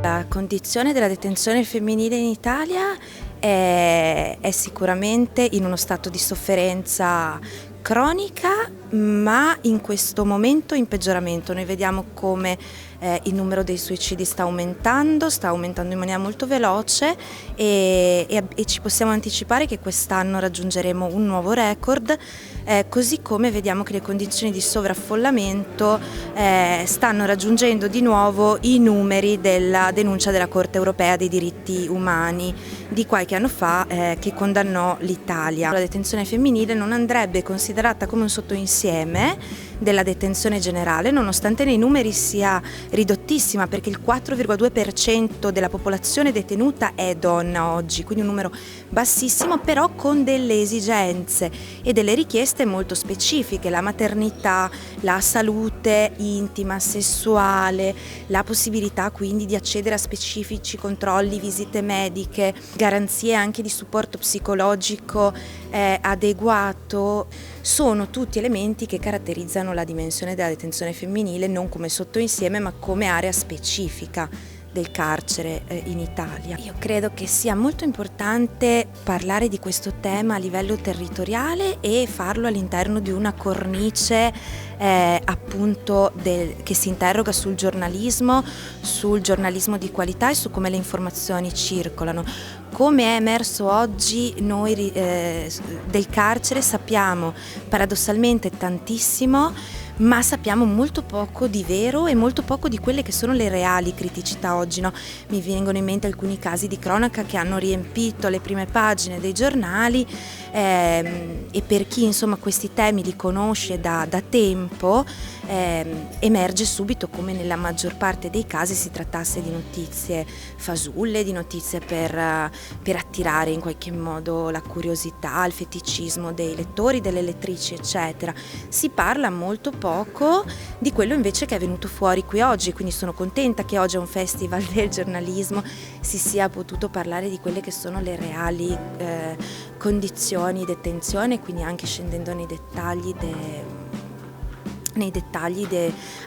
La condizione della detenzione femminile in Italia è sicuramente in uno stato di sofferenza cronica, ma in questo momento in peggioramento. Noi vediamo come il numero dei suicidi sta aumentando in maniera molto veloce e ci possiamo anticipare che quest'anno raggiungeremo un nuovo record, così come vediamo che le condizioni di sovraffollamento stanno raggiungendo di nuovo i numeri della denuncia della Corte Europea dei diritti umani di qualche anno fa, che condannò l'Italia. La detenzione femminile non andrebbe considerata come un sottoinsieme della detenzione generale, nonostante nei numeri sia ridottissima, perché il 4,2% della popolazione detenuta è donna oggi, quindi un numero bassissimo, però con delle esigenze e delle richieste molto specifiche: la maternità, la salute intima, sessuale, la possibilità quindi di accedere a specifici controlli, visite mediche, garanzie anche di supporto psicologico adeguato. Sono tutti elementi che caratterizzano la dimensione della detenzione femminile non come sottoinsieme, ma come area specifica del carcere in Italia. Io credo che sia molto importante parlare di questo tema a livello territoriale e farlo all'interno di una cornice appunto che si interroga sul giornalismo di qualità e su come le informazioni circolano. Come è emerso oggi, noi del carcere sappiamo paradossalmente tantissimo, ma sappiamo molto poco di vero e molto poco di quelle che sono le reali criticità oggi, no? Mi vengono in mente alcuni casi di cronaca che hanno riempito le prime pagine dei giornali, e per chi insomma questi temi li conosce da tempo, emerge subito come nella maggior parte dei casi si trattasse di notizie fasulle, di notizie per attirare in qualche modo la curiosità, il feticismo dei lettori, delle lettrici, eccetera. Si parla molto poco di quello invece che è venuto fuori qui oggi, quindi sono contenta che oggi a un festival del giornalismo si sia potuto parlare di quelle che sono le reali condizioni di detenzione, quindi anche scendendo nei dettagli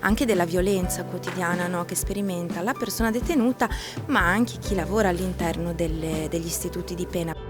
anche della violenza quotidiana, no, che sperimenta la persona detenuta, ma anche chi lavora all'interno degli istituti di pena.